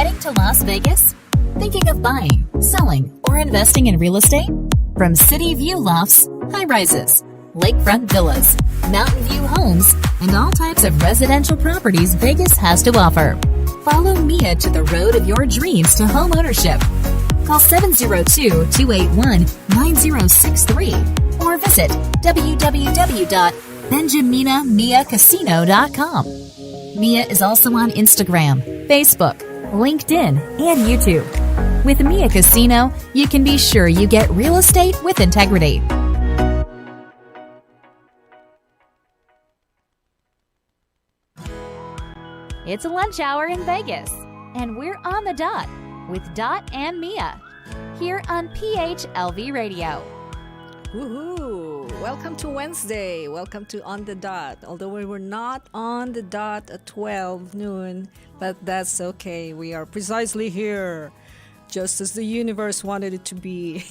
Heading to Las Vegas? Thinking of buying, selling, or investing in real estate? From city view lofts, high-rises, lakefront villas, mountain view homes, and all types of residential properties Vegas has to offer. Follow Mia to the road of your dreams to home ownership. Call 702-281-9063 or visit www.benjaminamiacasino.com. Mia is also on Instagram, Facebook, LinkedIn, and YouTube. With Mia Casino, you can be sure you get real estate with integrity. It's a lunch hour in Vegas, and we're on the dot with Dot and Mia here on PHLV Radio. Woohoo! Welcome to Wednesday. Welcome to On the Dot. Although we were not on the dot at 12 noon, but that's okay. We are precisely here, just as the universe wanted it to be.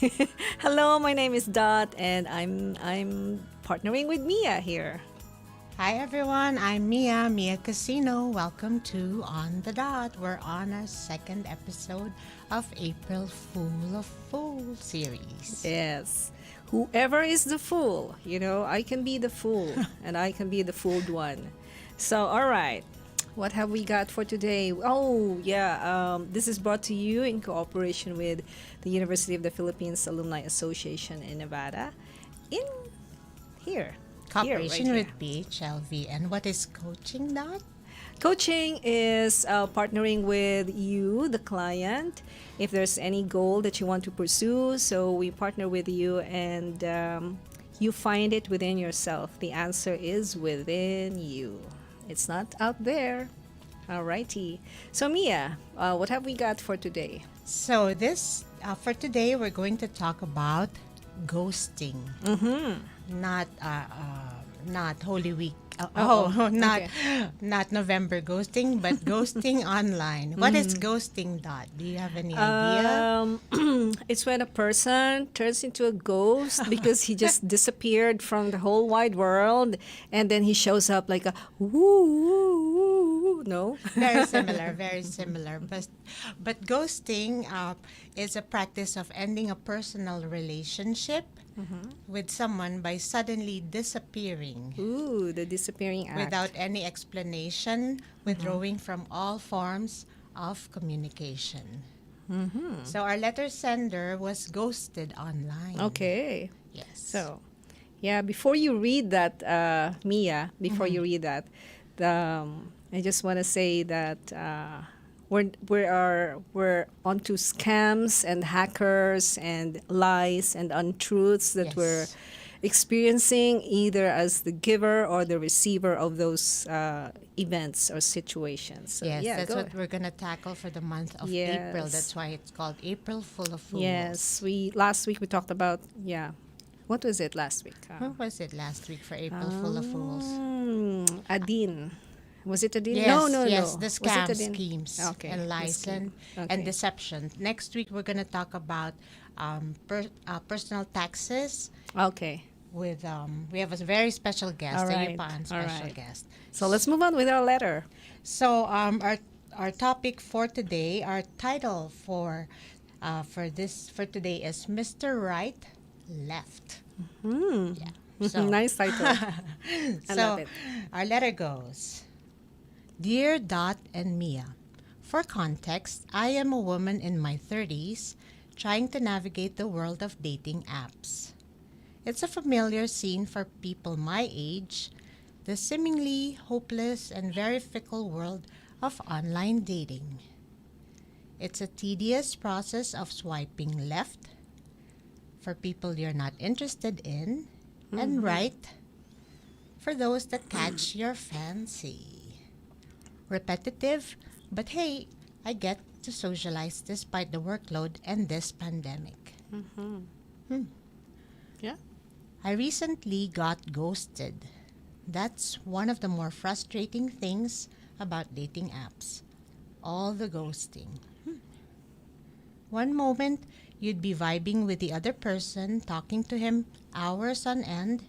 Hello, my name is Dot, and I'm partnering with Mia here. Hi everyone, I'm Mia Casino. Welcome to On the Dot. We're on our second episode of April Fool of Fool series. Yes. Whoever is the fool, I can be the fool and I can be the fooled one. So, all right. What have we got for today? Oh, yeah. This is brought to you in cooperation with the University of the Philippines Alumni Association in Nevada. Here. Cooperation with PHLV. And what is coaching, Dot? Coaching is partnering with you, the client, if there's any goal that you want to pursue. So we partner with you and you find it within yourself. The answer is within you. It's not out there. Alrighty. So Mia, what have we got for today? So for today, we're going to talk about ghosting. Mm-hmm. Not Holy Week. Okay. Not November ghosting, but ghosting online. What is ghosting, Dot? Do you have any idea? It's when a person turns into a ghost because he just disappeared from the whole wide world, and then he shows up like a woo. No? Very similar. But ghosting is a practice of ending a personal relationship with someone by suddenly disappearing. Ooh, the disappearing act. Without any explanation, withdrawing from all forms of communication. So our letter sender was ghosted online. Okay. Yes. So, yeah, before you read that, Mia, I just want to say that we're onto scams and hackers and lies and untruths that we're experiencing either as the giver or the receiver of those events or situations. So, yes, that's what we're going to tackle for the month of April. That's why it's called April Full of Fools. Yes, last week we talked about, what was it last week? What was it last week for April Full of Fools? Adin. Was it Adin? Yes, No. the scam schemes and lies and deception. Next week we're going to talk about personal taxes. Okay. With we have a very special guest, All guest. So let's move on with our letter. So our topic for today, our title for today is Mr. Right Left. Yeah. So nice title. I love it. Our letter goes, Dear Dot and Mia, for context, I am a woman in my 30s trying to navigate the world of dating apps. It's a familiar scene for people my age, the seemingly hopeless and very fickle world of online dating. It's a tedious process of swiping left for people you're not interested in and right for those that catch your fancy. Repetitive, but hey, I get to socialize despite the workload and this pandemic. Yeah. I recently got ghosted. That's one of the more frustrating things about dating apps. All the ghosting. One moment, you'd be vibing with the other person, talking to him hours on end,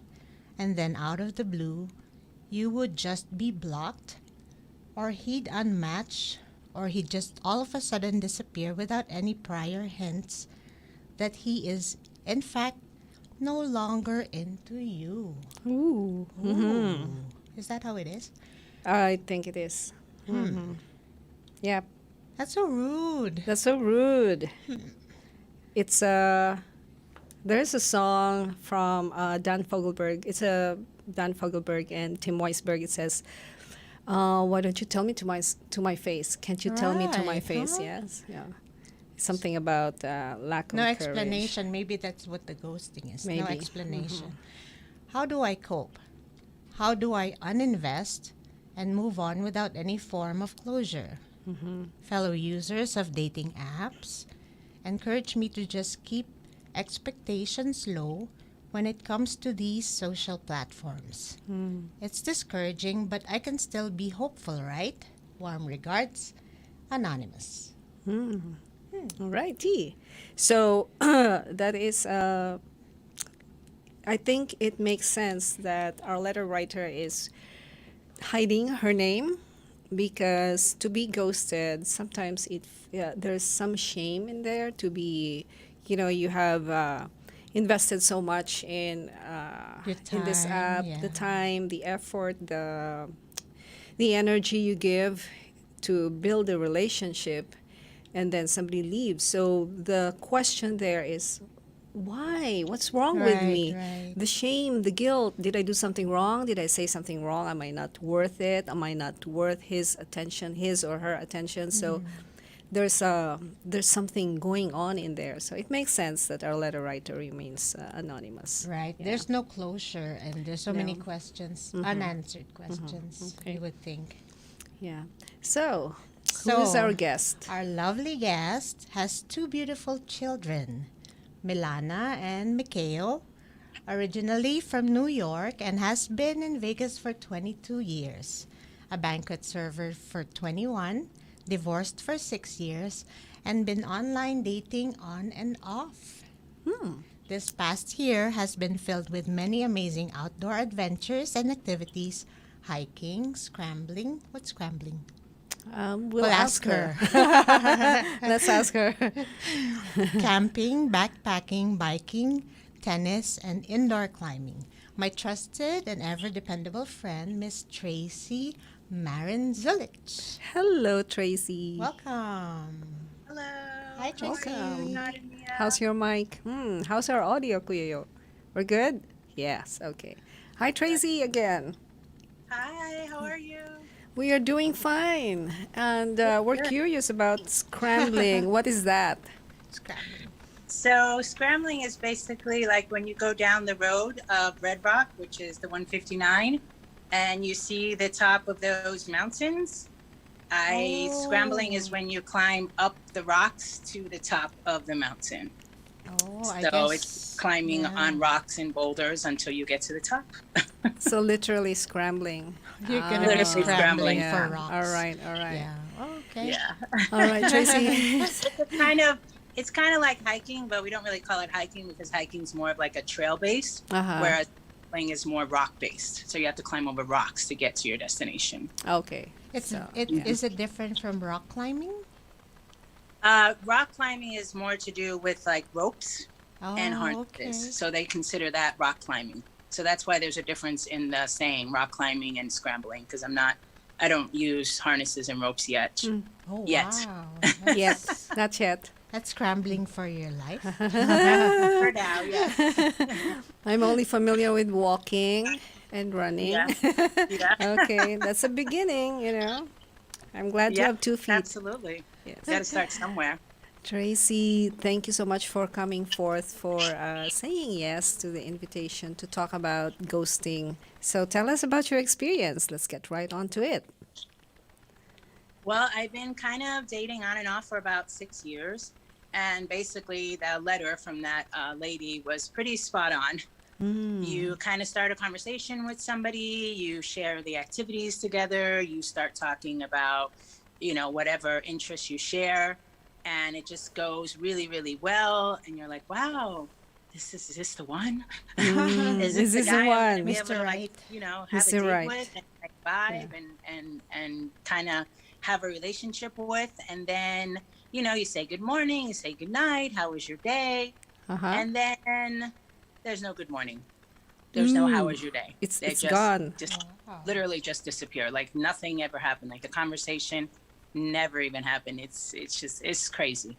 and then out of the blue, you would just be blocked, or he'd unmatch or he just all of a sudden disappear without any prior hints that he is, in fact, no longer into you. Ooh. Ooh. Is that how it is? I think it is. Yeah, That's so rude. that's so rude. It's there's a song from Dan Fogelberg. It's a Dan Fogelberg and Tim Weisberg. It says, "Why don't you tell me to my face? Can't you tell me to my Right, face?" huh? Yes, yeah. Something about lack of No courage. explanation. Maybe that's what the ghosting is. No Maybe. explanation. How do I cope? How do I uninvest and move on without any form of closure? Fellow users of dating apps encourage me to just keep expectations low when it comes to these social platforms. It's discouraging, but I can still be hopeful, right? Warm regards, Anonymous. All righty. So that is. I think it makes sense that our letter writer is hiding her name because to be ghosted sometimes there's some shame in there to be, you have invested so much Your in this time, app, yeah. the time, the effort, the energy you give to build a relationship, and then somebody leaves. So the question there is, why? What's wrong with Right, me? right. The shame, the guilt. Did I do something wrong? Did I say something wrong? Am I not worth it? Am I not worth his attention, his or her attention? So there's something going on in there. So it makes sense that our letter writer remains anonymous. Right. Yeah. There's no closure, and there's so many No. questions, unanswered questions, Okay. you would think. Yeah. So, who is So, our guest? Our lovely guest has two beautiful children, Milana and Mikhail, originally from New York and has been in Vegas for 22 years, a banquet server for 21, divorced for 6 years, and been online dating on and off. This past year has been filled with many amazing outdoor adventures and activities, hiking, scrambling. What's scrambling? We'll ask her. Let's ask her. Camping, backpacking, biking, tennis, and indoor climbing. My trusted and ever dependable friend, Miss Tracie Marinzulich. Hello, Tracy. Welcome. Hello. Hi, Tracy. Welcome. Hi, Mia. How's your mic? How's our audio, Kuya Yo? We're good? Yes, okay. Hi, Tracy, again. Hi, how are you? We are doing fine. And we're curious about scrambling. What is that? Scrambling. So, scrambling is basically like when you go down the road of Red Rock, which is the 159, and you see the top of those mountains. Scrambling is when you climb up the rocks to the top of the mountain. Oh, I So guess. it's climbing yeah. on rocks and boulders until you get to the top. So literally scrambling. You're going to be Literally scrambling scrambling. Yeah. for rocks. All right, all right. Yeah. Okay. Yeah. All right, Tracy. It's kind of like hiking, but we don't really call it hiking because hiking's more of like a trail base, Uh-huh. whereas scrambling is more rock based. So you have to climb over rocks to get to your destination. Okay. Is So, it different from rock climbing? Rock climbing is more to do with like ropes and harnesses. Okay. So they consider that rock climbing. So that's why there's a difference in the saying rock climbing and scrambling because I don't use harnesses and ropes yet. Oh, Yet. wow. Yet. Not yet. That's scrambling for your life. For now, yeah. I'm only familiar with walking and running. Yeah. Yeah. Okay, that's a beginning. I'm glad you Yeah, have 2 feet. Absolutely. Yes. Got to start somewhere. Tracy, thank you so much for coming forth, for saying yes to the invitation to talk about ghosting. So tell us about your experience. Let's get right on to it. Well, I've been kind of dating on and off for about 6 years. And basically, the letter from that lady was pretty spot on. You kind of start a conversation with somebody, you share the activities together, you start talking about, whatever interests you share. And it just goes really, really well. And you're like, wow, is this the one? Is this the guy I'm gonna one? be able Mr. to, Right. have a Mr. date Right. with and vibe and kind of have a relationship with, and then you say good morning, you say good night, how was your day, Uh-huh. and then there's no good morning, there's no how was your day. They It's gone. just Wow. literally just disappear, like nothing ever happened, like the conversation never even happened. It's crazy.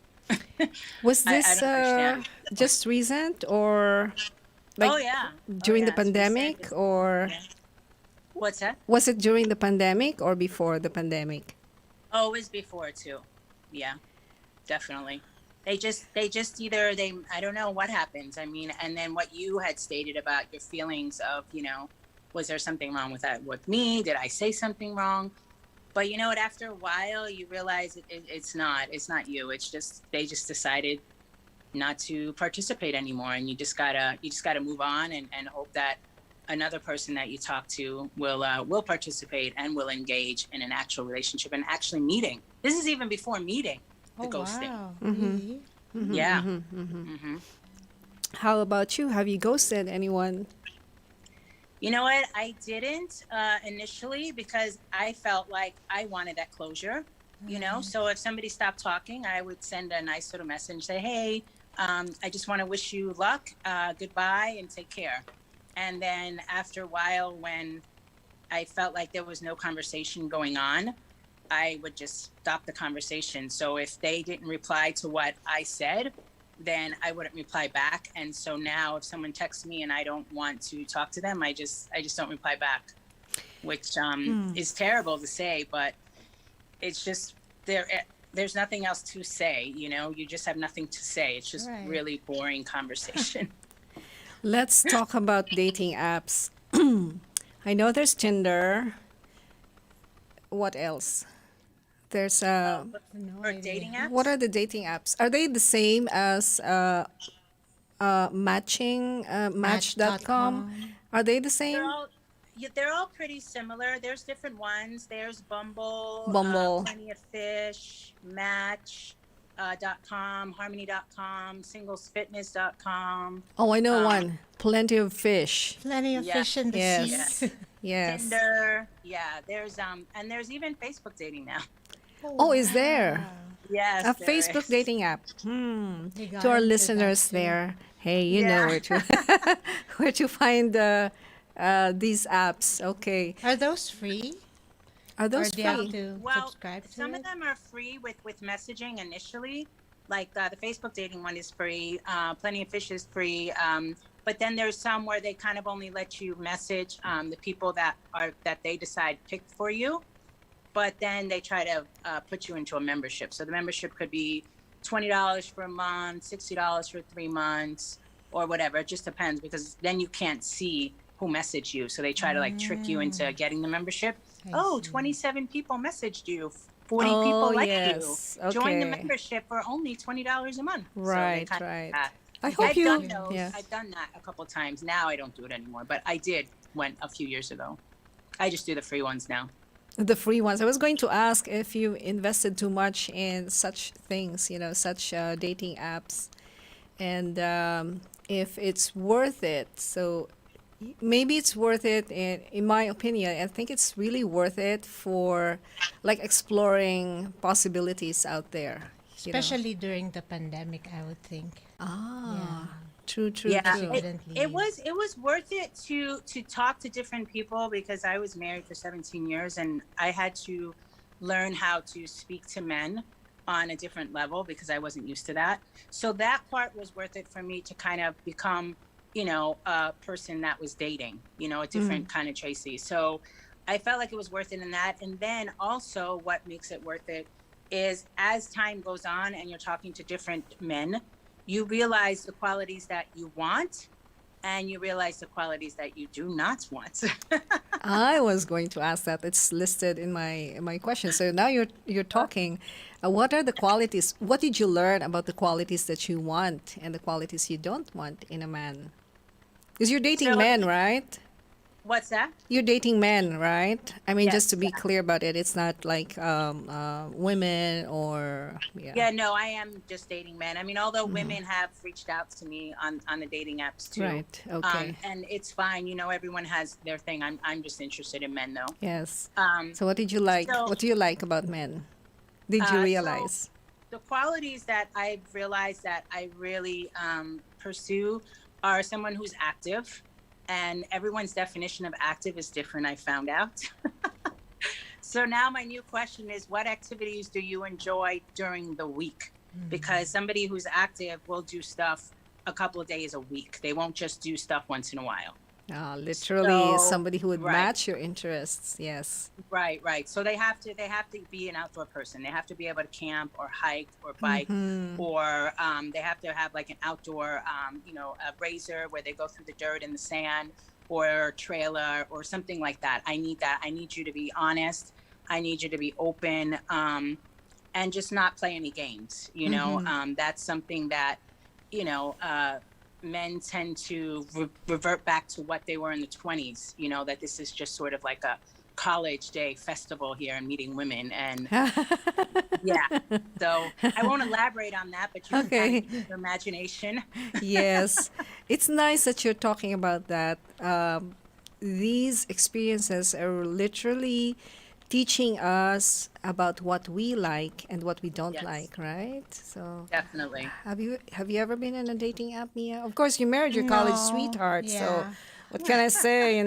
Was I this don't understand. just recent or like Oh yeah. Oh during the yeah, it's recent. pandemic, or Yeah. What's that? was it during the pandemic or before the pandemic? Oh, it was before too. Yeah, definitely. They just either they I don't know what happens. I mean, and then what you had stated about your feelings of, was there something wrong with that with me? Did I say something wrong? But you know what? After a while, you realize it's not. It's not you. It's just they just decided not to participate anymore, and you just gotta move on and hope that another person that you talk to will participate and will engage in an actual relationship and actually meeting. This is even before meeting the Oh, ghosting. wow. Really? Yeah. Hmm. How about you? Have you ghosted anyone? You know what? I didn't initially because I felt like I wanted that closure. So if somebody stopped talking, I would send a nice little message, say, "Hey, I just want to wish you luck, goodbye, and take care." And then after a while, when I felt like there was no conversation going on, I would just stop the conversation. So if they didn't reply to what I said, then I wouldn't reply back. And so now if someone texts me and I don't want to talk to them, I just don't reply back, which is terrible to say, but it's just there's nothing else to say, you just have nothing to say. It's just Right. really boring conversation. Let's talk about dating apps. I know there's Tinder. What else? There's No Or idea. dating apps. what are the dating apps? Are they the same as Match.com? Match.com. Are they the They're same? all yeah, they're all pretty similar. There's different ones. There's Bumble, Bumble. Plenty of Fish, Match. .com, harmony.com, singlesfitness.com, Oh, I know um, one. Plenty of Fish. Plenty of Yeah. fish in the Yes. sea. Yes. Tinder. Yeah, and there's even Facebook dating now. Oh, is there Yes, a there Facebook is. dating app? They got To our into that listeners too. there, hey, you know Yeah. where to where to find these apps. Okay, Are those free? are Or those do you have free? to Well, subscribe to some of it? them are free with messaging initially. Like the Facebook dating one is free. Plenty of Fish is free. But then there's some where they kind of only let you message the people that they decide picked for you. But then they try to put you into a membership. So the membership could be $20 for a month, $60 for 3 months, or whatever. It just depends, because then you can't see who messaged you. So they try to like trick you into getting the membership. I Oh, see. 27 people messaged you. 40 Oh, people like yes. you. Join the Okay. membership for only $20 a month. So they Right, kind of right. do that. I hope I've you. done those. Yeah. I've done that a couple times. Now I don't do it anymore, but I did went a few years ago. I just do the free ones now. The free ones. I was going to ask if you invested too much in such things, such dating apps, and if it's worth it. So maybe it's worth it. In my opinion, I think it's really worth it for like exploring possibilities out there. Especially during the pandemic, I would think. Ah, true, true, Yeah, She true. couldn't it leave. was worth it to talk to different people, because I was married for 17 years and I had to learn how to speak to men on a different level because I wasn't used to that. So that part was worth it for me to kind of become, a person that was dating, a different kind of Tracy. So I felt like it was worth it in that. And then also what makes it worth it is as time goes on and you're talking to different men, you realize the qualities that you want and you realize the qualities that you do not want. I was going to ask that. It's listed in my question. So now you're talking. What are the qualities? What did you learn about the qualities that you want and the qualities you don't want in a man? Because you're dating So men, right? What's that? You're dating men, right? I mean, just Yes, to be yeah. clear about it, it's not like women or yeah. Yeah, no, I am just dating men. I mean, although women have reached out to me on the dating apps too. Right. Okay. And it's fine. You know, everyone has their thing. I'm just interested in men though. Yes. Um, So what did you like? so What do you like about men? Did you so realize? the qualities that I've realized that I really pursue are someone who's active, and everyone's definition of active is different. I found out. So now my new question is, what activities do you enjoy during the week? Because somebody who's active will do stuff a couple of days a week. They won't just do stuff once in a while. Literally So, somebody who would right, match your interests. Yes. right. So they have to be an outdoor person. They have to be able to camp or hike or bike, or they have to have like an outdoor, a razor where they go through the dirt and the sand, or a trailer or something like that. I need that. I need you to be honest. I need you to be open, and just not play any games. That's something that, you know, men tend to revert back to what they were in the 20s, that this is just sort of like a college day festival here and meeting women. And yeah, so I won't elaborate on that, but you can kind Okay. of use your imagination. Yes. It's nice that you're talking about that. These experiences are literally teaching us about what we like and what we don't Yes, like, right? So definitely. have you ever been in a dating app, Mia? Of course, you married your college No, sweetheart, so yeah. what can I say?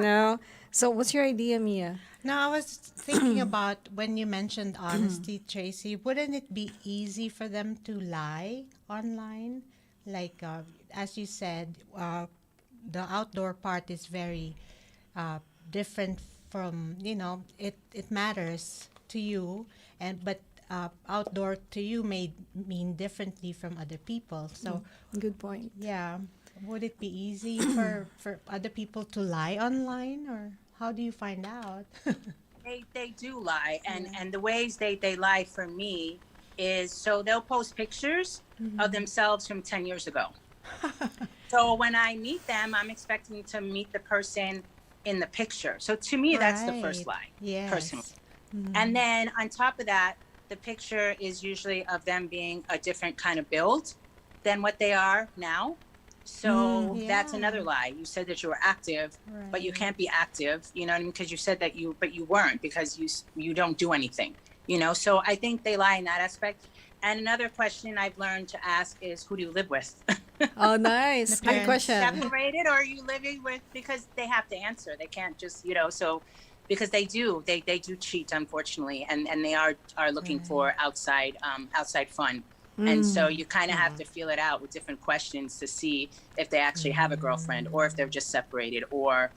So what's your idea, Mia? No, I was thinking about when you mentioned honesty, Tracy. Wouldn't it be easy for them to lie online? Like, as you said, the outdoor part is very uh, different from, it matters to you, but outdoor to you may mean differently from other people. So, Good point. yeah, would it be easy for other people to lie online, or how do you find out? They do lie, and the ways they lie for me is, so they'll post pictures of themselves from 10 years ago. So when I meet them, I'm expecting to meet the person in the picture. So to me, that's the first Right. lie, personally. Yes. And then on top of that, the picture is usually of them being a different kind of build than what they are now. So that's Yeah. another lie. You said that you were active, but you Right. can't be active. You know what I mean? Because you said that but you weren't, because you don't do anything. So I think they lie in that aspect. And another question I've learned to ask is, who do you live with? Oh, nice. The Good parents. question. Separated, or are you living with? Because they have to answer. They can't just, so because they do cheat, unfortunately, and they are looking for outside fun. And so you kind of have to feel it out with different questions to see if they actually have a girlfriend, or if they're just separated, or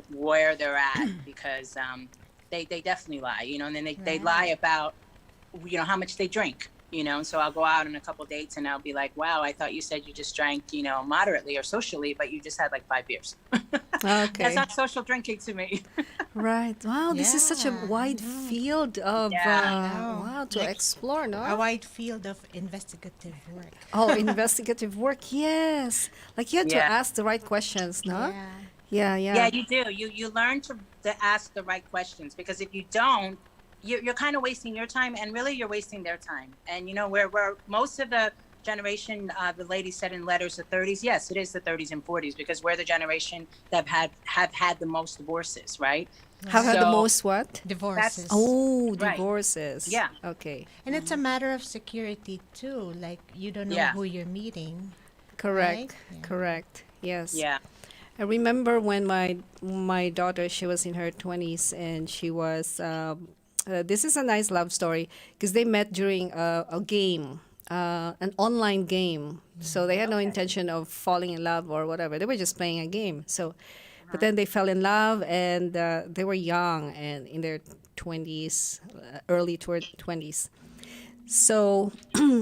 where they're at, because they definitely lie, and then they lie about how much they drink. So I'll go out on a couple dates and I'll be like, wow, I thought you said you just drank, moderately or socially, but you just had like 5 beers. That's Okay. not social drinking to me. Right. Wow, this is such a Yeah. wide field of Yeah. wow to Like explore, A no? wide field of investigative work. Oh, investigative work. Yes. Like you had to Yeah. ask the right questions, no? Yeah. Yeah, Yeah, yeah. you do. You learn to ask the right questions, because if you don't, you're kind of wasting your time, and really you're wasting their time. And where most of the generation, the lady said in letters, the 30s. Yes, it is the 30s and 40s, because we're the generation that have had the most divorces, right? Have had the So most what? Divorces. Oh, Right. divorces. Yeah. Okay. And it's a matter of security too. Like, you don't know Yeah. who you're meeting. Correct. Right? Yeah. Correct. Yes. Yeah. I remember when my daughter, she was in her 20s, and she was this is a nice love story, because they met during a game, an online game. So they had no intention of falling in love or whatever. They were just playing a game. So, but then they fell in love, and they were young and in their 20s, early 20s. So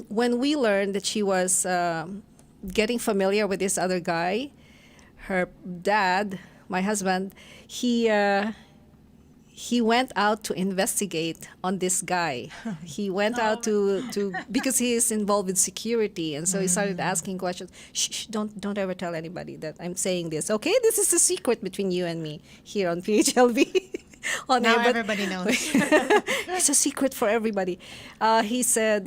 when we learned that she was getting familiar with this other guy, her dad, my husband, he went out to investigate on this guy. He went out to because he is involved with security, and so he started asking questions. Shh, don't ever tell anybody that I'm saying this. Okay, this is a secret between you and me here on PHLV. On Now air, but everybody knows. it's a secret for everybody. He said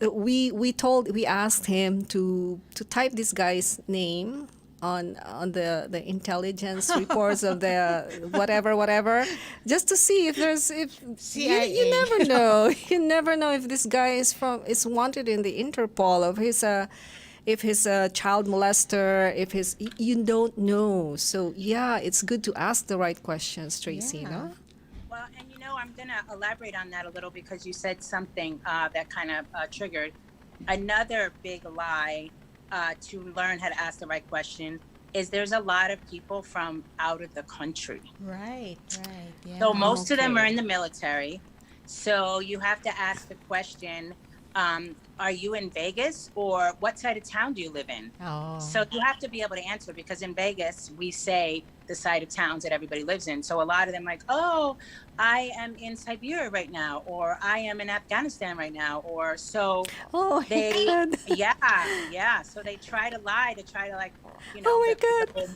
we asked him to type this guy's name on the intelligence reports of the whatever, just to see if there's if you CIA. never know. You never know if this guy is wanted in the Interpol, of his if he's a child molester, if he's you don't know. So yeah, it's good to ask the right questions, Tracie. Yeah. No? Well, and I'm going to elaborate on that a little, because you said something that kind of triggered another big lie to learn how to ask the right question. Is there's a lot of people from out of the country. Right. Yeah. So most of them Okay. are in the military. So you have to ask the question, are you in Vegas, or what side of town do you live in? Oh. So you have to be able to answer, because in Vegas, we say the side of towns that everybody lives in. So a lot of them like, oh, I am in Siberia right now, or I am in Afghanistan right now, or so Oh my they, God. yeah. So they try to lie to try to, like, Oh my the God. whole-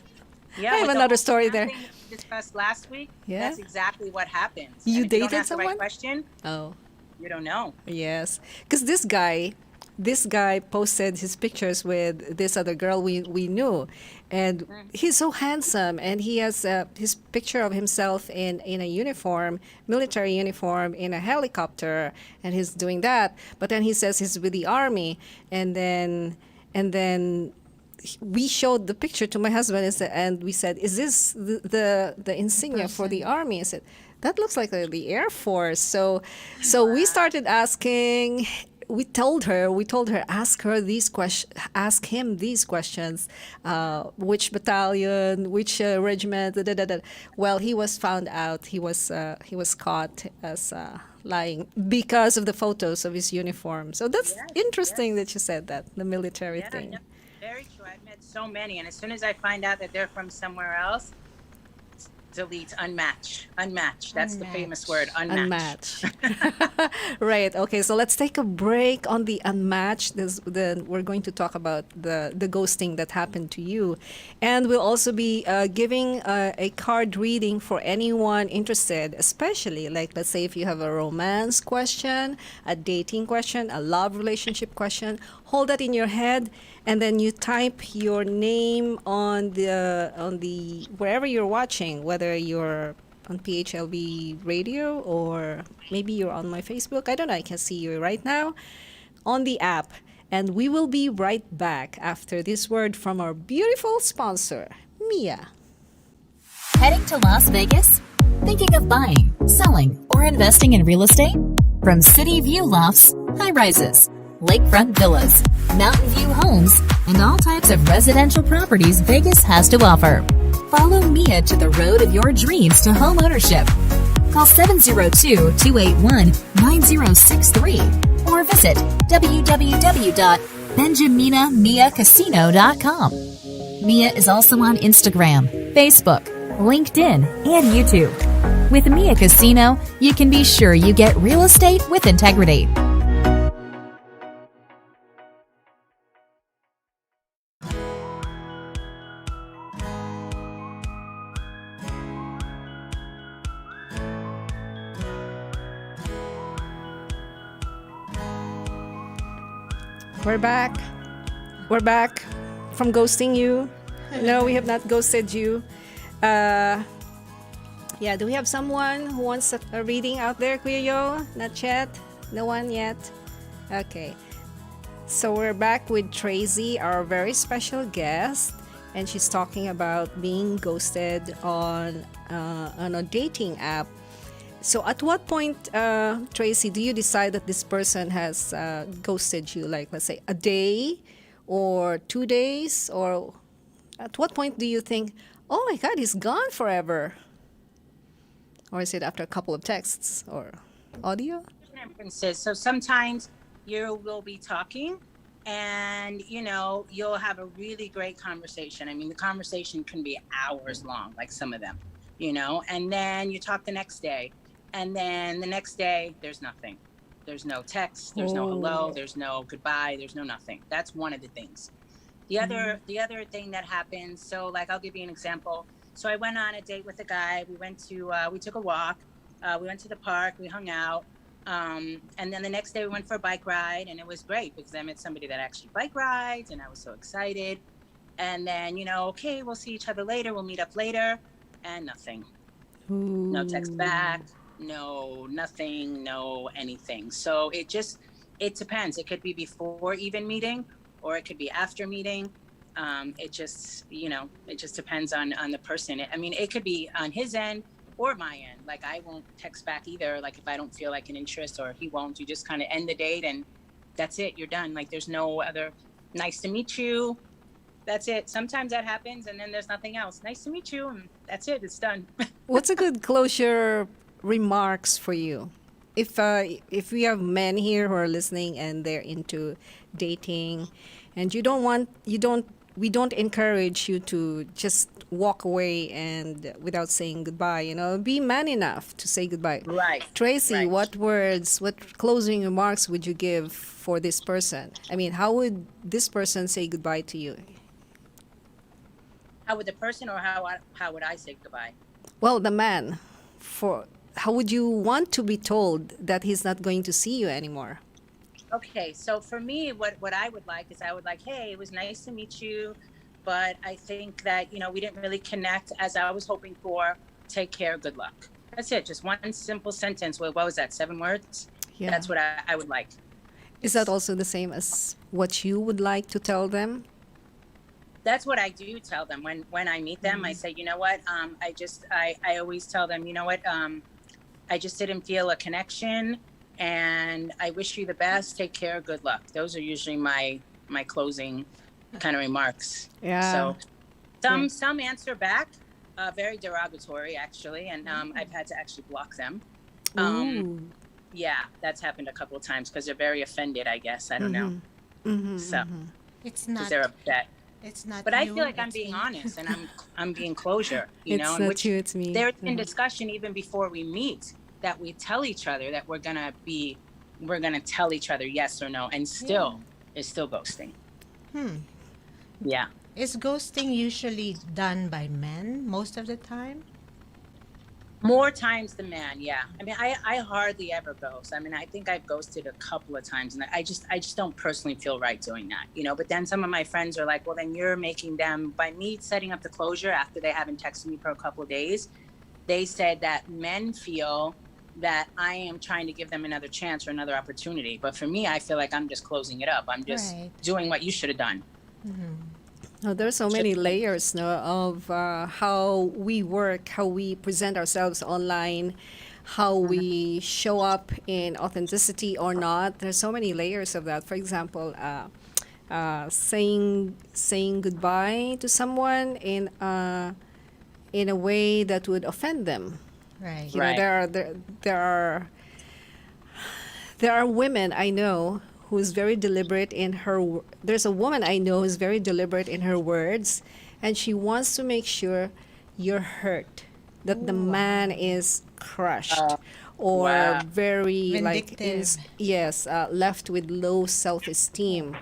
yeah, I have with the another whole story scam there. thing we discussed last week. Yeah? That's exactly what happens. You And if you don't dated ask the right someone? question, Oh. you don't know. Yes, because this guy posted his pictures with this other girl we knew, and he's so handsome, and he has his picture of himself in a uniform, military uniform, in a helicopter, and he's doing that. But then he says he's with the army, and then we showed the picture to my husband, and we said, "Is this the insignia for the army?" I said, "That looks like the Air Force." So we started asking. We told her, ask him these questions, which battalion, which regiment, da, da, da, da. Well, he was found out. He was caught as lying because of the photos of his uniform. So that's Yes, interesting that you said that, the military Yeah, thing. no, very true. I've met so many, and as soon as I find out that they're from somewhere else, delete, unmatch. That's the famous word, unmatch. Unmatched. Right. Okay. So let's take a break on the unmatched. Then we're going to talk about the ghosting that happened to you, and we'll also be giving a card reading for anyone interested, especially like, let's say, if you have a romance question, a dating question, a love relationship question. Hold that in your head, and then you type your name on the wherever you're watching, whether you're on PHLB radio or maybe you're on my Facebook. I don't know. I can see you right now on the app. And we will be right back after this word from our beautiful sponsor, Mia. Heading to Las Vegas? Thinking of buying, selling, or investing in real estate? From city view lofts, high rises, lakefront villas, mountain view homes, and all types of residential properties Vegas has to offer. Follow Mia to the road of your dreams to home ownership. Call 702-281-9063 or visit www.benjaminamiacasino.com. Mia is also on Instagram, Facebook, LinkedIn, and YouTube. With Mia Casino, you can be sure you get real estate with integrity. We're back. We're back from ghosting you. No, we have not ghosted you. Yeah, do we have someone who wants a reading out there, Kuya Yo? Not yet? No one yet? Okay. So we're back with Tracie, our very special guest, and she's talking about being ghosted on a dating app. So at what point, Tracie, do you decide that this person has ghosted you? Like, let's say, a day or 2 days? Or at what point do you think, oh my God, he's gone forever? Or is it after a couple of texts or audio? Inferences. So sometimes you will be talking, and you'll have a really great conversation. I mean, the conversation can be hours long, like some of them. and then you talk the next day. And then the next day, there's nothing. There's no text, there's no hello, Oh. there's no goodbye, there's no nothing. That's one of the things. The other thing that happens, so like I'll give you an example. So I went on a date with a guy. We took a walk. We went to the park, we hung out. And then the next day we went for a bike ride, and it was great because I met somebody that actually bike rides, and I was so excited. And then, okay, we'll see each other later, we'll meet up later, and nothing. No text back, no nothing, no anything. So it depends. It could be before even meeting, or it could be after meeting. It just depends on the person. I mean, it could be on his end or my end. Like, I won't text back either. Like, if I don't feel like an interest, or he won't, you just kind of end the date, and that's it. You're done. Like, there's no other nice to meet you. That's it. Sometimes that happens, and then there's nothing else. Nice to meet you, and that's it. It's done. What's a good closure remarks for you? If we have men here who are listening and they're into dating, and we don't encourage you to just walk away and without saying goodbye. Be man enough to say goodbye. Right. Tracie, Right. what closing remarks would you give for this person? I mean, how would this person say goodbye to you? How would the person, or how would I say goodbye? Well, the man, for how would you want to be told that he's not going to see you anymore? Okay, so for me, what I would like is, I would like, hey, it was nice to meet you, but I think that, we didn't really connect as I was hoping for. Take care, good luck. That's it. Just one simple sentence. What was that? 7 words? Yeah. That's what I would like. Is that also the same as what you would like to tell them? That's what I do tell them when I meet them. I say, you know what? I always tell them, you know what? I just didn't feel a connection, and I wish you the best. Take care. Good luck. Those are usually my closing kind of remarks. Yeah. So some answer back, very derogatory actually, and I've had to actually block them. Ooh. Yeah, that's happened a couple of times because they're very offended, I guess. I don't know. So It's because not. they're upset. It's not. But I you, feel like I'm it's being me. honest, and I'm being closure, It's and not which you, it's me. there's been discussion even before we meet, that we tell each other that we're gonna tell each other yes or no, and still it's still ghosting. Yeah. Is ghosting usually done by men most of the time? More times than man, yeah. I mean, I hardly ever ghost. I mean, I think I've ghosted a couple of times, and I just don't personally feel right doing that, But then some of my friends are like, well, then you're making them, by me setting up the closure after they haven't texted me for a couple of days, they said that men feel that I am trying to give them another chance or another opportunity. But for me, I feel like I'm just closing it up. I'm just Right. doing what you should have done. Oh, there's so many layers, no, of how we work, how we present ourselves online, how we show up in authenticity or not. There's so many layers of that. For example, saying goodbye to someone in a way that would offend them. Right. You know, Right. there are women I know who's very deliberate in there's a woman I know who's very deliberate in her words, and she wants to make sure you're hurt, that the man is crushed, or wow. very like Vindictive. left with low self-esteem.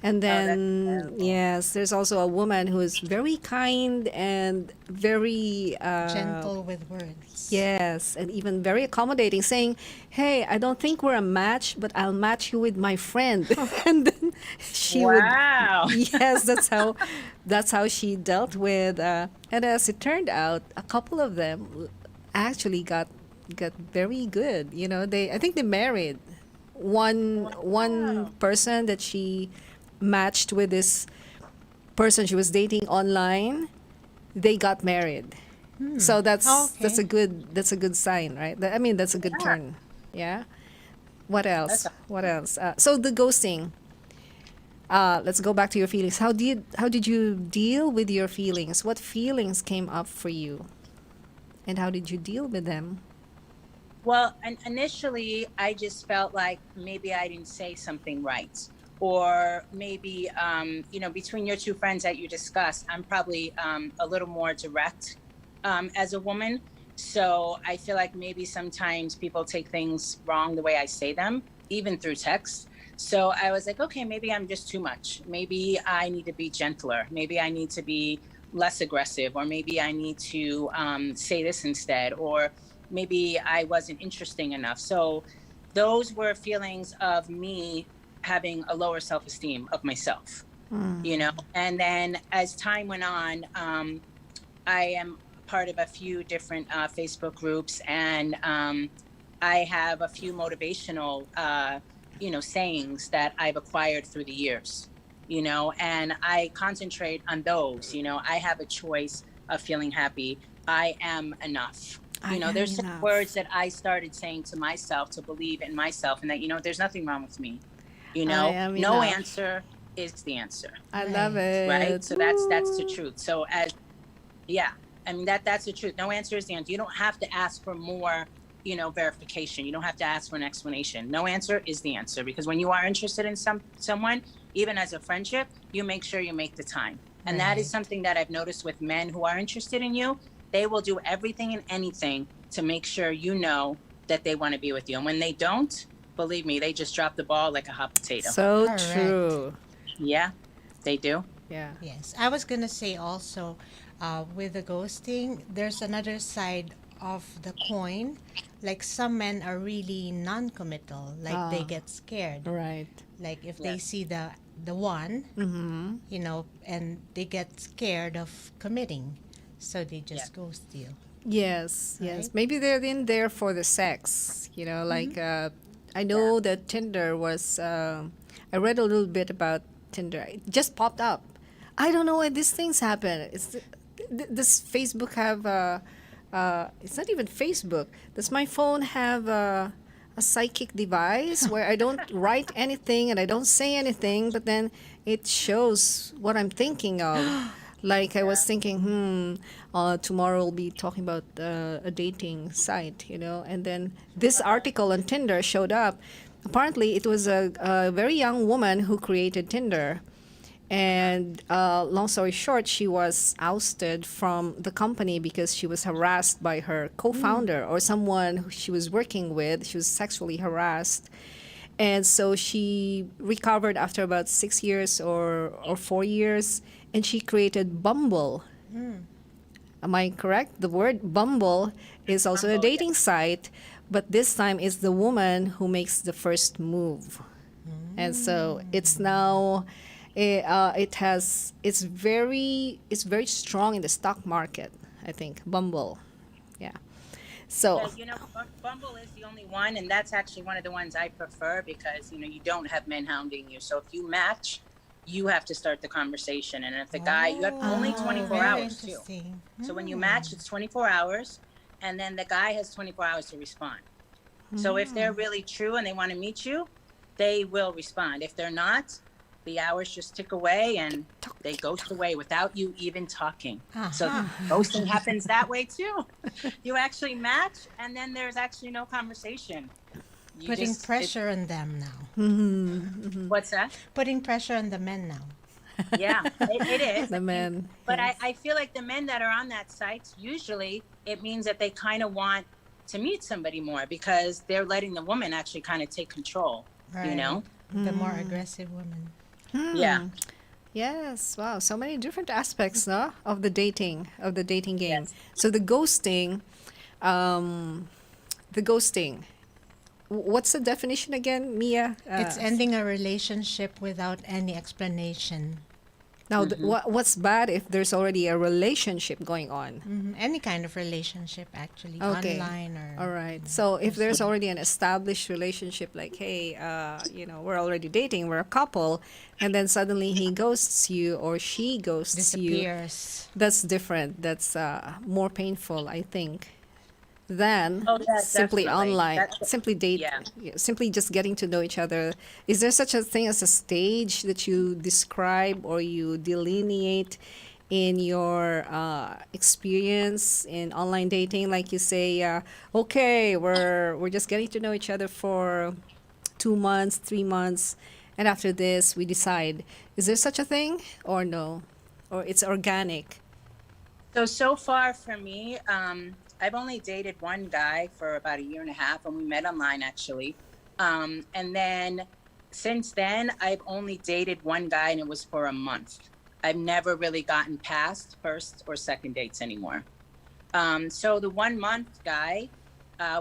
And that's then terrible. yes, there's also a woman who is very kind and very Gentle with words. yes, and even very accommodating, saying, "Hey, I don't think we're a match, but I'll match you with my friend." And then she Wow. would, yes, that's how she dealt with. And as it turned out, a couple of them actually got very good. I think they married. One person that she matched with this person she was dating online, they got married. So that's Okay. that's a good sign, right? I mean, that's a good turn. Yeah. What else? What else? So the ghosting. Let's go back to your feelings. How did you deal with your feelings? What feelings came up for you, and how did you deal with them? Well, initially, I just felt like maybe I didn't say something right. Or maybe, between your two friends that you discussed, I'm probably a little more direct as a woman. So I feel like maybe sometimes people take things wrong the way I say them, even through text. So I was like, okay, maybe I'm just too much. Maybe I need to be gentler. Maybe I need to be less aggressive, or maybe I need to say this instead, or maybe I wasn't interesting enough. So those were feelings of me having a lower self esteem of myself, you know. And then as time went on, I am part of a few different Facebook groups, and I have a few motivational, sayings that I've acquired through the years, and I concentrate on those. I have a choice of feeling happy. I am enough. I am There's some enough. words that I started saying to myself to believe in myself, and that, there's nothing wrong with me. I am No enough. answer is the answer, I love Right. right? it. So that's the Woo. truth. So as yeah, I mean that's the truth. No answer is the answer. You don't have to ask for more, verification. You don't have to ask for an explanation. No answer is the answer, because when you are interested in someone, even as a friendship, you make sure you make the time. And that is Right. something that I've noticed with men who are interested in you. They will do everything and anything to make sure that they want to be with you. And when they don't, believe me, they just drop the ball like a hot potato. So Correct. true. Yeah, they do. Yeah. Yes, I was gonna say also, with the ghosting, there's another side of the coin. Like some men are really non-committal, like they Ah, get scared. right. Like if they Yes. see the one, Mm-hmm. and they get scared of committing, so they Yeah. just ghost you, Yes, yes. right? Maybe they're in there for the sex, like I know that Tinder was, I read a little bit about Tinder. It just popped up. I don't know why these things happen. Does Facebook have, it's not even Facebook. Does my phone have a psychic device where I don't write anything and I don't say anything, but then it shows what I'm thinking of? Like I was thinking, tomorrow we'll be talking about a dating site, and then this article on Tinder showed up. Apparently, it was a very young woman who created Tinder. And long story short, she was ousted from the company because she was harassed by her co-founder or someone who she was working with. She was sexually harassed. And so she recovered after about 6 years or 4 years, and she created Bumble. Am I correct? The word Bumble is also a Humble, yeah. dating site, but this time it's the woman who makes the first move. And so it's now, it's very strong in the stock market, I think, Bumble. Yeah. So, Yeah, Bumble is the only one, and that's actually one of the ones I prefer, because you don't have men hounding you. So if you match, you have to start the conversation, and if the guy, you have only Oh, 24 very hours too. interesting. So when you match, it's 24 hours, and then the guy has 24 hours to respond. So if they're really true and they want to meet you, they will respond. If they're not, the hours just tick away and they ghost away without you even talking. So ghosting happens that way too. You actually match, and then there's actually no conversation. Putting pressure on them now. What's that? Putting pressure on the men now. Yeah, it is. the men. But yes. I feel like the men that are on that site, usually it means that they kind of want to meet somebody more, because they're letting the woman actually kind of take control, Right. The more aggressive women. Yeah. Yes, wow, so many different aspects, no, of the dating game. Yes. So the ghosting. What's the definition again, Mia? It's ending a relationship without any explanation. Now, what's bad if there's already a relationship going on? Any kind of relationship, actually, Okay. online or. All right. So if there's already an established relationship, like, hey, we're already dating, we're a couple, and then suddenly he ghosts you or she ghosts you, Disappears. that's different. That's more painful, I think, than Oh, yeah, simply definitely. online, That's- simply date, yeah. simply just getting to know each other. Is there such a thing as a stage that you describe or you delineate in your experience in online dating? Like you say, okay, we're just getting to know each other for 2 months, 3 months, and after this we decide. Is there such a thing or no? Or it's organic? So far for me, I've only dated one guy for about a year and a half, and we met online actually. And then since then, I've only dated one guy, and it was for a month. I've never really gotten past first or second dates anymore. So the 1 month guy,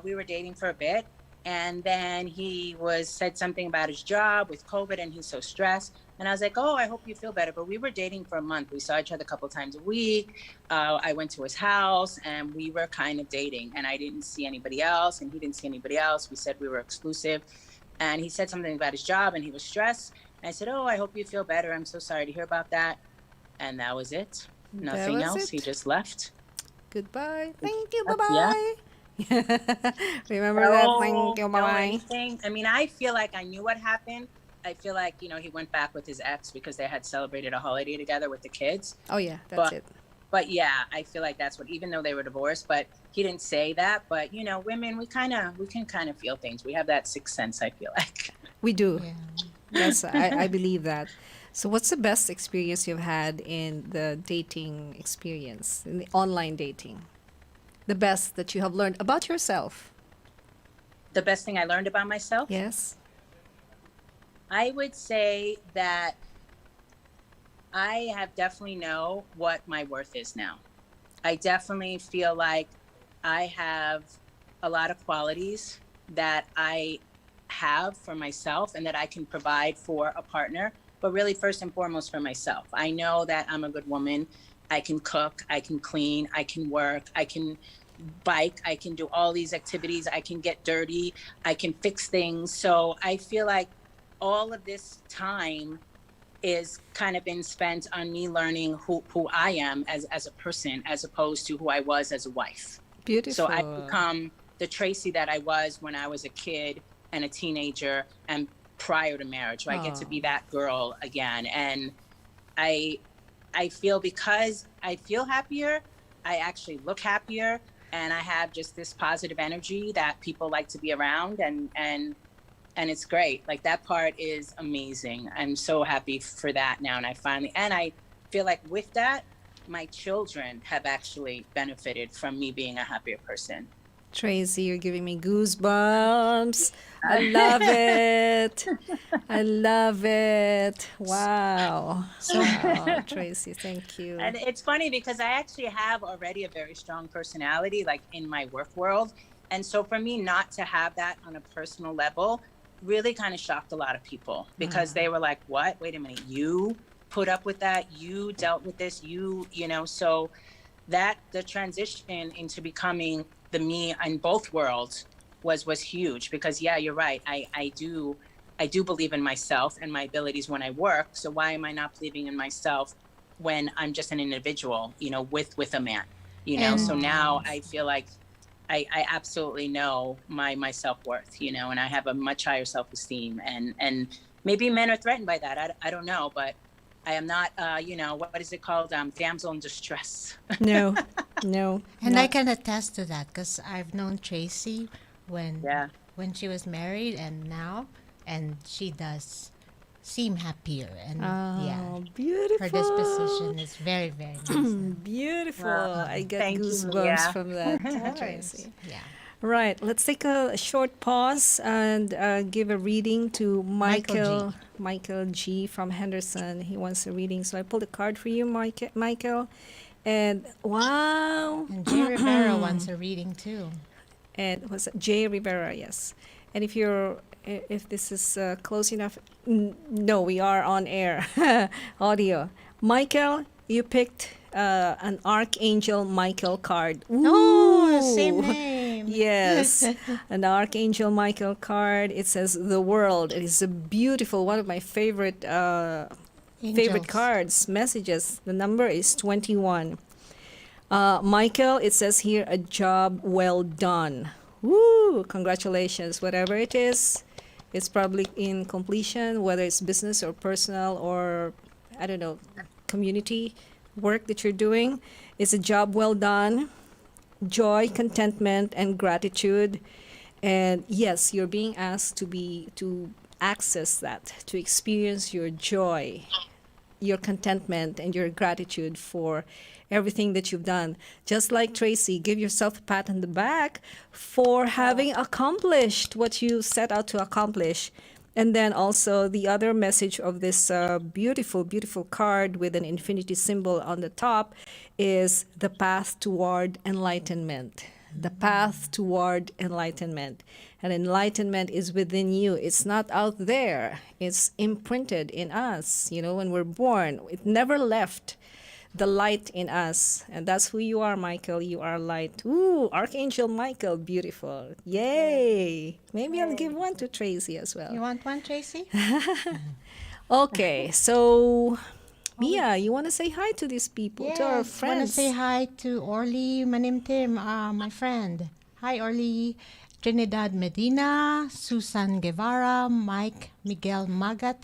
we were dating for a bit, and then he was said something about his job with COVID, and he's so stressed. And I was like, "Oh, I hope you feel better." But we were dating for a month. We saw each other a couple times a week. I went to his house, and we were kind of dating. And I didn't see anybody else, and he didn't see anybody else. We said we were exclusive. And he said something about his job, and he was stressed. And I said, "Oh, I hope you feel better. I'm so sorry to hear about that." And that was it. That Nothing was else. He it. just left. Goodbye. Thank you. Bye Yeah. bye. Remember that? Thank you. Bye No, bye. anything. I mean, I feel like I knew what happened. I feel like, he went back with his ex because they had celebrated a holiday together with the kids. Oh, yeah, that's But it. but yeah, I feel like that's what, even though they were divorced, but he didn't say that. But women, we can kind of feel things. We have that sixth sense, I feel like. We do. Yeah. Yes, I believe that. So, what's the best experience you've had in the dating experience, in the online dating? The best that you have learned about yourself? The best thing I learned about myself, Yes. I would say that I have definitely know what my worth is now. I definitely feel like I have a lot of qualities that I have for myself and that I can provide for a partner, but really first and foremost for myself. I know that I'm a good woman. I can cook, I can clean, I can work, I can bike, I can do all these activities, I can get dirty, I can fix things. So I feel like all of this time is kind of been spent on me learning who I am as a person, as opposed to who I was as a wife. So I've Beautiful. become the Tracy that I was when I was a kid and a teenager and prior to marriage. So I get to Oh, be that girl again. And I I feel because I feel happier, I actually look happier, and I have just this positive energy that people like to be around, and it's great. Like, that part is amazing. I'm so happy for that now, and I feel like with that, my children have actually benefited from me being a happier person. Tracy, you're giving me goosebumps. I love it. I love it. Wow. So Wow, Tracy, thank you. And it's funny because I actually have already a very strong personality, like in my work world. And so for me not to have that on a personal level really kind of shocked a lot of people because they were like, "What? Wait a minute. You put up with that? You dealt with this? So that the transition into becoming the me in both worlds was huge because yeah, you're right. I do believe in myself and my abilities when I work. So why am I not believing in myself when I'm just an individual, with a man? So and now I feel like I absolutely know my self-worth, and I have a much higher self-esteem, and maybe men are threatened by that. I don't know, but I am not, what is it called? Damsel in distress. No, no, I not. can attest to that because I've known Tracy when Yeah. she was married and now, and she does seem happier. And yeah, Oh, her beautiful. disposition is very, very nice now. Beautiful. I get Thank you, goosebumps Mia. from that, Nice. Tracy. Yeah. Right. Let's take a short pause and give a reading to Michael G. Michael G from Henderson. He wants a reading, so I pulled a card for you, Michael. And wow. And Jay Rivera wants a reading too. And was it Jay Rivera? Yes. And if this is close enough, no, we are on air, audio. Michael, you picked an Archangel Michael card. Oh, Ooh. same name. Yes, an Archangel Michael card. It says the world. It is a beautiful, one of my favorite Angels. cards, messages. The number is 21. Michael, it says here, a job well done. Woo! Congratulations. Whatever it is, it's probably in completion, whether it's business or personal or, I don't know, community work that you're doing. It's a job well done. Joy, contentment, and gratitude. And yes, you're being asked to access that, to experience your joy your contentment and your gratitude for everything that you've done. Just like Tracie, give yourself a pat on the back for having accomplished what you set out to accomplish. And then also the other message of this beautiful, beautiful card with an infinity symbol on the top is the path toward enlightenment. The path toward enlightenment. And enlightenment is within you. It's not out there. It's imprinted in us. You know, when we're born, it never left the light in us. And that's who you are, Michael. You are light. Ooh, Archangel Michael, beautiful. Yay. Maybe I'll give one to Tracie as well. You want one, Tracie? Okay, so Mia, you want to say hi to these people, to our Yes, want to friends? say hi to Orly Manimtim, my friend. Hi, Orly. Trinidad Medina, Susan Guevara, Mike Miguel Magat,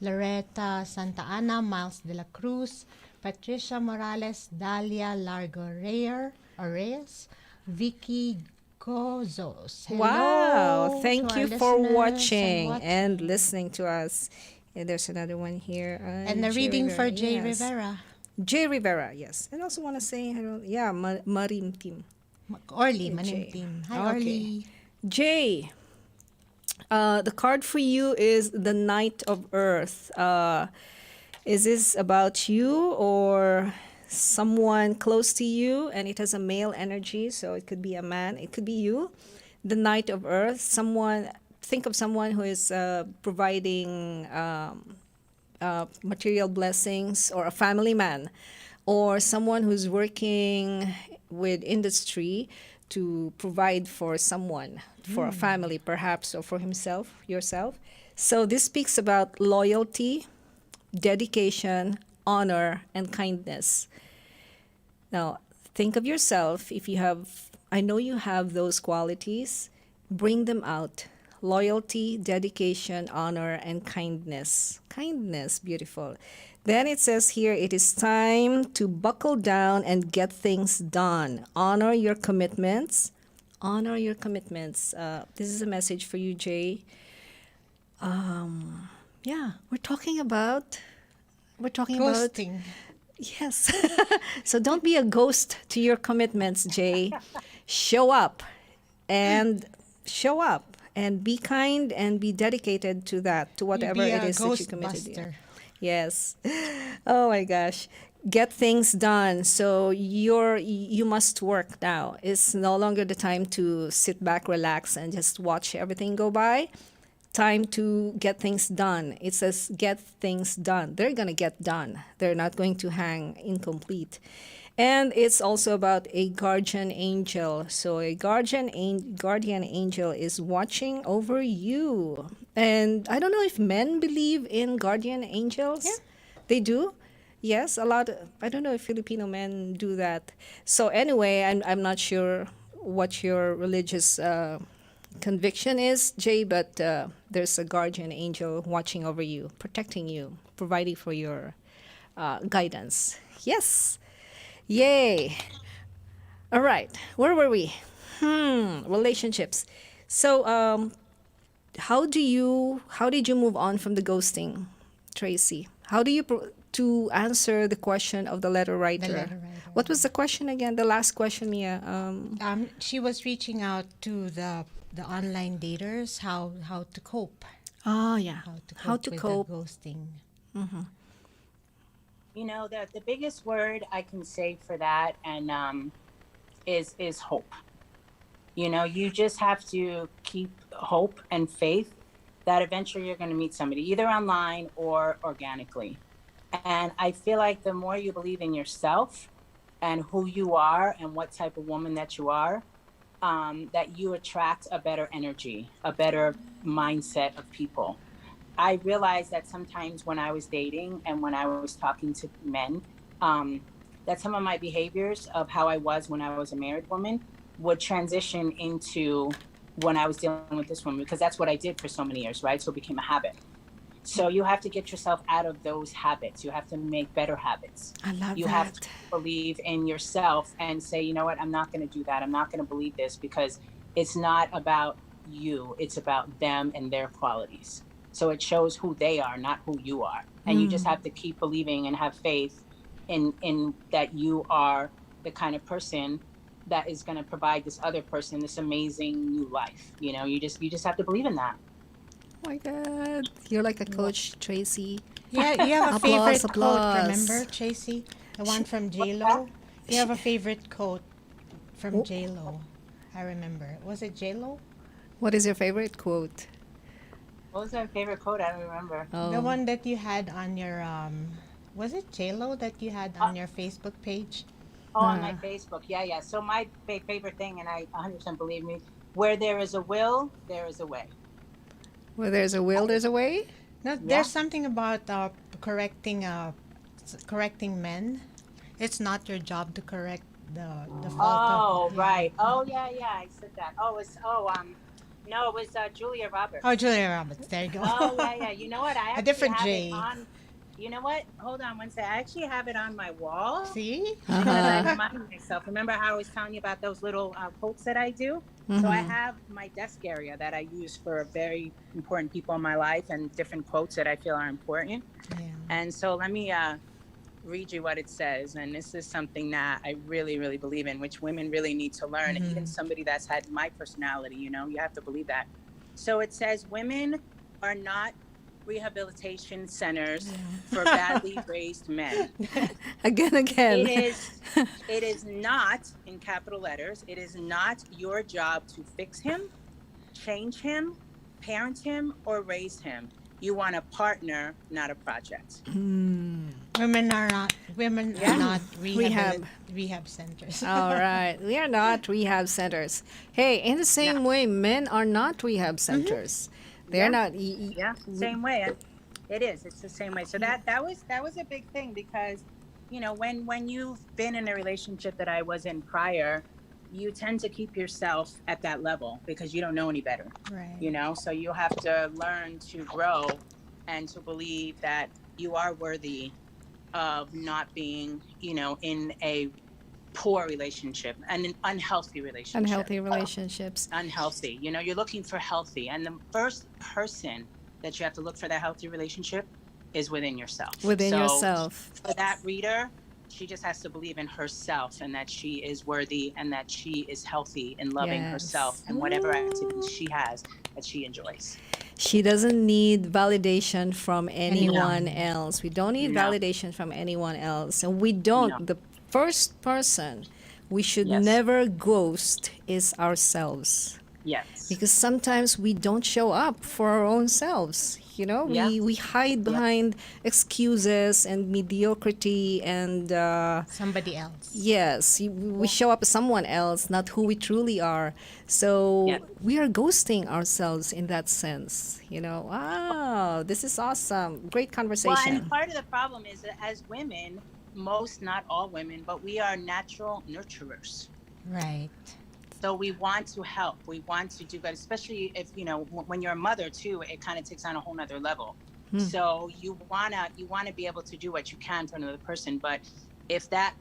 Loretta Santa Ana, Miles de la Cruz, Patricia Morales, Dalia Largo Reyes, Vicky Gozos. Hello Wow, to thank our you for listeners watching and and listening to us. And there's another one here. And the Jay reading for Rivera, Jay yes. Rivera. Jay Rivera, yes. And also want to say hello. Yeah, Marin Team. Orly Jay. Manimtim. Hi, Okay. Orly. Jay, the card for you is the Knight of Earth. Is this about you or someone close to you? And it has a male energy, so it could be a man, it could be you. The Knight of Earth, someone, think of someone who is providing material blessings, or a family man, or someone who's working with industry to provide for someone, for a family perhaps, or for himself, yourself. So this speaks about loyalty, dedication, honor, and kindness. Now, think of yourself. If you have, I know you have those qualities, bring them out. Loyalty, dedication, honor, and kindness. Kindness, beautiful. Then it says here, it is time to buckle down and get things done. Honor your commitments. Honor your commitments. This is a message for you, Jay. Yeah, we're talking about Ghosting. yes. So don't be a ghost to your commitments, Jay. Show up and show up and be kind and be dedicated to that, to whatever Be it a is that you committed to. Ghostbuster. Yes. Oh my gosh. Get things done. So you must work now. It's no longer the time to sit back, relax, and just watch everything go by. Time to get things done. It says get things done. They're going to get done. They're not going to hang incomplete. And it's also about a guardian angel. So a guardian angel is watching over you. And I don't know if men believe in guardian angels. Yeah. They do. Yes, a lot. I don't know if Filipino men do that. So anyway, I'm not sure what your religious conviction is, Jay, but there's a guardian angel watching over you, protecting you, providing for your guidance. Yes. Yay. All right. Where were we? Relationships. So how did you move on from the ghosting, Tracie? How do you to answer the question of the letter writer? letter writer. What was the question again? The last question, Mia. She was reaching out to the online daters how to cope. Oh yeah. How to cope with the ghosting. You know, the biggest word I can say for that and is hope. You know, you just have to keep hope and faith that eventually you're going to meet somebody, either online or organically. And I feel like the more you believe in yourself and who you are and what type of woman that you are, that you attract a better energy, a better mindset of people. I realized that sometimes when I was dating and when I was talking to men, that some of my behaviors of how I was when I was a married woman would transition into when I was dealing with this woman, because that's what I did for so many years, right? So it became a habit. So you have to get yourself out of those habits. You have to make better habits. I love You that. have to believe in yourself and say, you know what, I'm not going to do that. I'm not going to believe this, because it's not about you. It's about them and their qualities. So it shows who they are, not who you are. And you just have to keep believing and have faith in that you are the kind of person that is going to provide this other person this amazing new life. You just have to believe in that. Oh my God. You're like a coach, Tracy. Yeah, you have a Applause, favorite quote, applause. remember, Tracy? The one from What's that? J-Lo? You have a favorite quote from Oh. J-Lo. I remember. Was it J-Lo? What is your favorite quote? What was my favorite quote? I don't remember. Oh. The one that you had on your, was it J-Lo that you had on your Facebook page? Oh, on my Facebook. Yeah, yeah. So my favorite thing, and I 100% believe me, where there is a will, there is a way. Where there's a will, there's a way? No, there's something about correcting correcting men. It's not your job to correct the fault Oh, of. right. Oh, yeah, yeah. I said that. No, it was Julia Roberts. Oh, Julia Roberts. There you go. Oh, yeah, yeah. You know what? I A actually different have J. it on. You know what? Hold on one second. I actually have it on my wall. See? Because I remind myself. Remember how I was telling you about those little quotes that I do? So I have my desk area that I use for very important people in my life and different quotes that I feel are important. Yeah. And so let me read you what it says. And this is something that I really, really believe in, which women really need to learn. And even somebody that's had my personality, you have to believe that. So it says, women are not rehabilitation centers for badly raised men. Again. It is not, in capital letters, it is not your job to fix him, change him, parent him, or raise him. You want a partner, not a project. Women are not rehab centers. All right. We are not rehab centers. Hey, in the same way, men are not rehab centers. They're not. Yeah, same way. It is. It's the same way. So that was a big thing because, when you've been in a relationship that I was in prior, you tend to keep yourself at that level because you don't know any better. Right. So you have to learn to grow and to believe that you are worthy of not being, in a poor relationship and an unhealthy relationship. Unhealthy relationships. Unhealthy. You're looking for healthy. And the first person that you have to look for that healthy relationship is within yourself. Within yourself. For that reader, she just has to believe in herself and that she is worthy and that she is healthy in loving herself and whatever activities she has that she enjoys. She doesn't need validation from anyone else. We don't need validation from anyone else. And we don't. The first person we should never ghost is ourselves. Yes. Because sometimes we don't show up for our own selves. We hide behind excuses and mediocrity and Somebody else. yes, we show up as someone else, not who we truly are. So we are ghosting ourselves in that sense. Wow, this is awesome. Great conversation. Well, and part of the problem is that as women, most, not all women, but we are natural nurturers. Right. So we want to help. We want to do good, especially if, when you're a mother too, it kind of takes on a whole nother level. So you wanna be able to do what you can for another person. But if that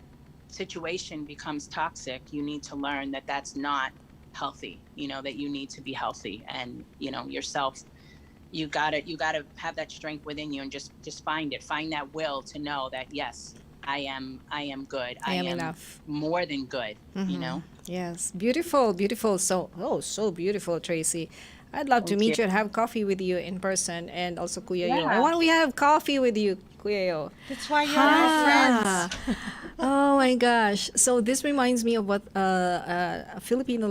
situation becomes toxic, you need to learn that that's not healthy, that you need to be healthy and, yourself. You gotta have that strength within you and just find that will to know that, yes, I am good. I am enough. More than good, Yes, beautiful. So beautiful, Tracy. I'd love to meet you and have coffee with you in person, and also Kuya Yo. I want we have coffee with you, Kuya Yo. That's why you're our friends. Oh my gosh! So this reminds me of what a Filipina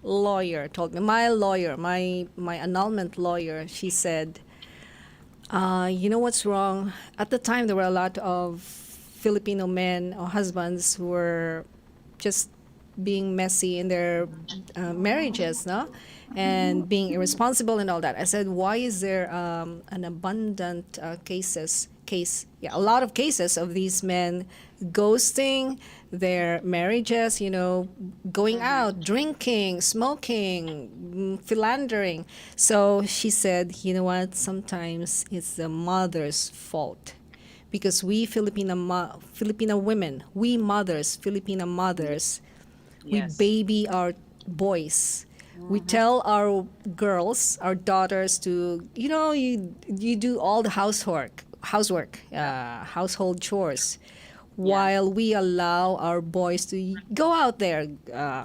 lawyer told me. My lawyer, my annulment lawyer. She said, you know what's wrong? At the time, there were a lot of Filipino men or husbands who were just being messy in their marriages, no? And being irresponsible and all that. I said, why is there an abundant a lot of cases of these men ghosting their marriages, going out, drinking, smoking, philandering. So she said, you know what, sometimes it's the mother's fault. Because we Filipina women, we mothers, Filipina mothers, we baby our boys. We tell our girls, our daughters to, you do all the housework, household chores, while we allow our boys to go out there.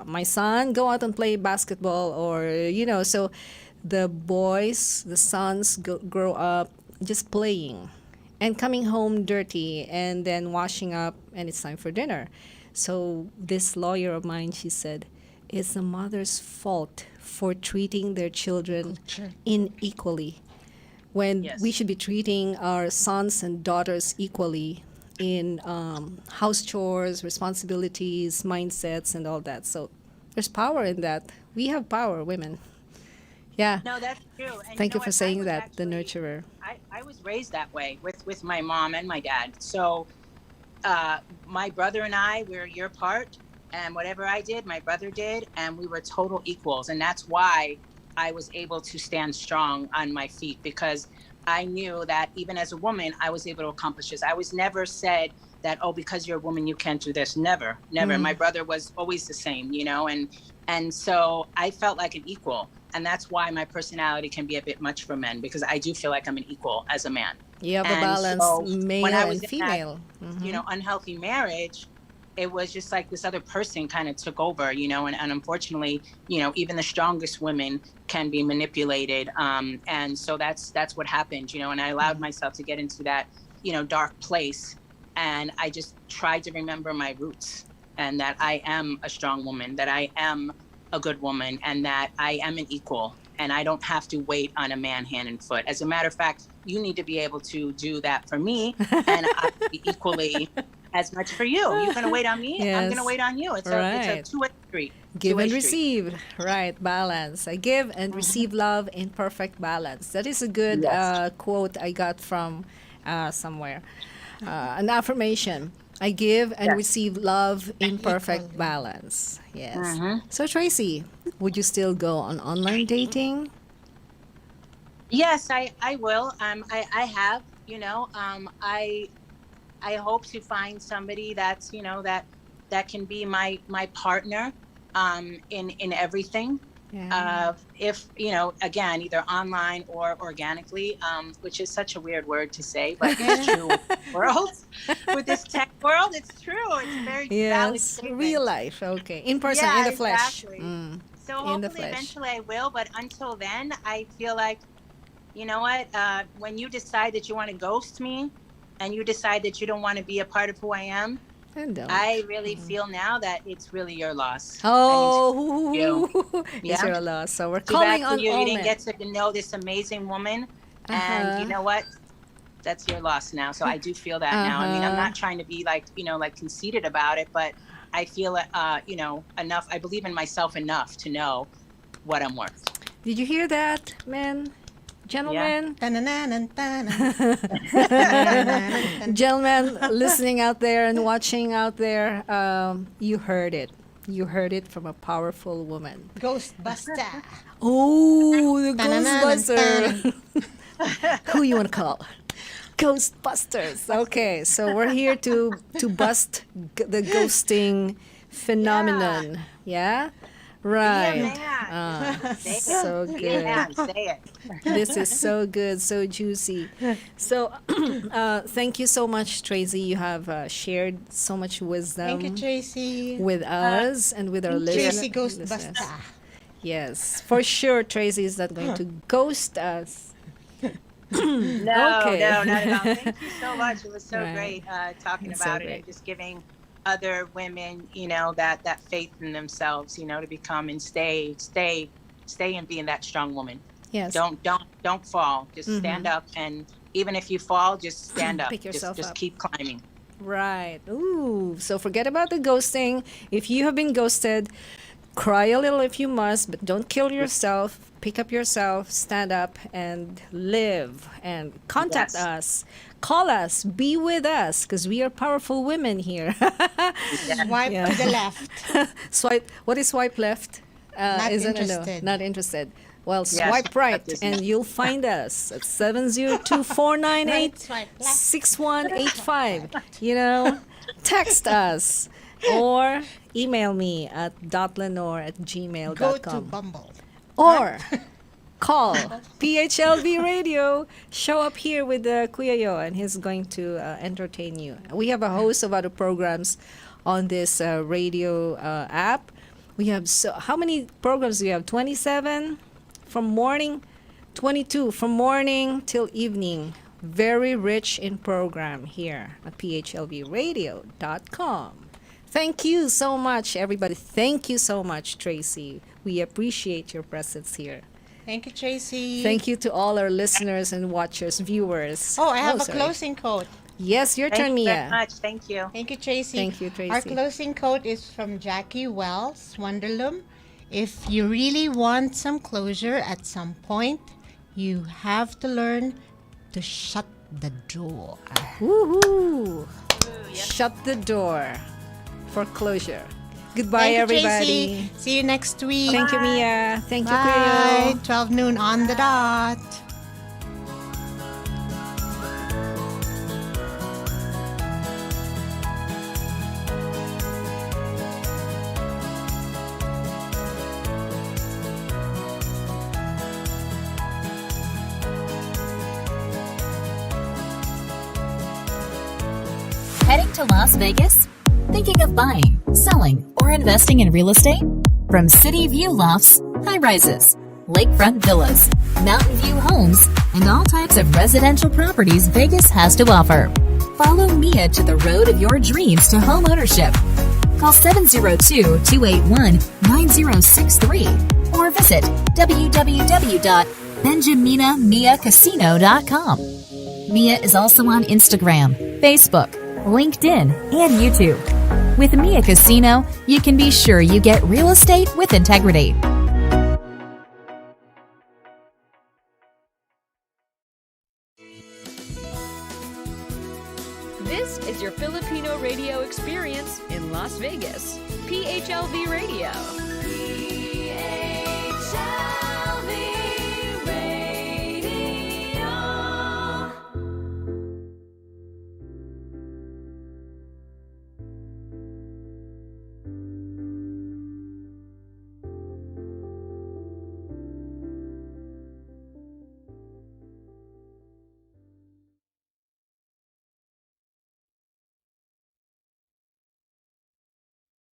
My son, go out and play basketball, or, so the boys, the sons grow up just playing and coming home dirty and then washing up, and it's time for dinner. So this lawyer of mine, she said, it's the mother's fault for treating their children unequally, when we should be treating our sons and daughters equally in house chores, responsibilities, mindsets, and all that. So there's power in that. We have power, women. Yeah. No, that's true. And Thank you for what? saying that, the nurturer. I was raised that way with my mom and my dad. So my brother and I, we're a year apart, and whatever I did, my brother did, and we were total equals. And that's why I was able to stand strong on my feet, because I knew that even as a woman, I was able to accomplish this. I was never said that, oh, because you're a woman, you can't do this. Never. My brother was always the same, and so I felt like an equal. And that's why my personality can be a bit much for men, because I do feel like I'm an equal as a man. You have a balance, so male when I was and female. in that, unhealthy marriage, it was just like this other person kind of took over, and unfortunately, even the strongest women can be manipulated. And so that's what happened, and I allowed myself to get into that, dark place. And I just tried to remember my roots, and that I am a strong woman, that I am a good woman, and that I am an equal, and I don't have to wait on a man hand and foot. As a matter of fact, you need to be able to do that for me, and I'll be equally as much for you. You're going to wait on me, I'm going to wait on you. It's a two-way street. Give and receive, right? Balance. I give and receive love in perfect balance. That is a good quote I got from somewhere. An affirmation. I give and receive love in perfect balance. Yes. So Tracie, would you still go on online dating? Yes, I will. I have, I hope to find somebody that's, that can be my partner in everything. Yeah. If, again, either online or organically, which is such a weird word to say, but it's true with this tech world, it's true. It's a very valid statement. Real life. Okay. In person, in the flesh. Exactly. So hopefully eventually I will, but until then, I feel like, you know what, when you decide that you want to ghost me and you decide that you don't want to be a part of who I am, I really feel now that it's really your loss. Oh, it's your loss. So we're calling on you. all You didn't men. get to know this amazing woman, and you know what? That's your loss now. So I do feel that now. I mean, I'm not trying to be like conceited about it, but I feel enough. I believe in myself enough to know what I'm worth. Did you hear that, men? Gentlemen, gentlemen listening out there and watching out there, you heard it. You heard it from a powerful woman. Ghostbuster. Oh, the Ghostbuster. Who you want to call? Ghostbusters. Okay, so we're here to bust the ghosting phenomenon. Yeah? Right. So good. Say it. This is so good, so juicy. So thank you so much, Tracie. You have shared so much wisdom. Thank you, Tracie. With us and with our listeners. Tracie Ghostbuster. Yes, for sure, Tracie is not going to ghost us. No, Okay. no, not at all. Thank you so much. It was so Right. great talking It's about so it great. and just giving other women, that faith in themselves, to become and stay and being that strong woman. Yes. Don't fall. Just stand up, and even if you fall, just stand up. Pick yourself just up. keep climbing. Right. Ooh. So forget about the ghosting. If you have been ghosted, cry a little if you must, but don't kill yourself. Pick up yourself, stand up, and live. And contact Yes. us. Call us. Be with us, because we are powerful women here. Swipe to the left. Swipe. What is swipe left? Not Isn't interested. it? No, not interested. Well, Yes, swipe right, that is and not- you'll find us at 702-498 Swipe left. 6185. Text us or email me at dotlenore@gmail.com. Go to Bumble. Or call PHLV Radio. Show up here with Kuya Yo, and he's going to entertain you. We have a host of other programs on this radio app. We have how many programs do we have? 27 from morning, 22 from morning till evening. Very rich in program here at phlvradio.com. Thank you so much, everybody. Thank you so much, Tracie. We appreciate your presence here. Thank you, Tracie. Thank you to all our listeners and watchers, viewers. Oh, I have a sorry. closing quote. Yes, your turn, Thank you Mia. very much. Thank you. Thank you, Tracie. Thank you, Tracie. Our closing quote is from Jackie Wells, Wonderlum. If you really want some closure at some point, you have to learn to shut the door. Woohoo! Shut the door for closure. Goodbye, Thank you, everybody. Tracie. See you next week. Thank you, Mia. Thank you, Bye. Kuya. 12 noon on the dot. Heading to Las Vegas? Thinking of buying, selling, or investing in real estate? From city view lofts, high rises, lakefront villas, mountain view homes, and all types of residential properties Vegas has to offer. Follow Mia to the road of your dreams to home ownership. Call 702-281-9063 or visit www.benjaminamiacasino.com. Mia is also on Instagram, Facebook, LinkedIn, and YouTube. With Mia Casino, you can be sure you get real estate with integrity. This is your Filipino radio experience in Las Vegas. PHLV Radio. PHLV.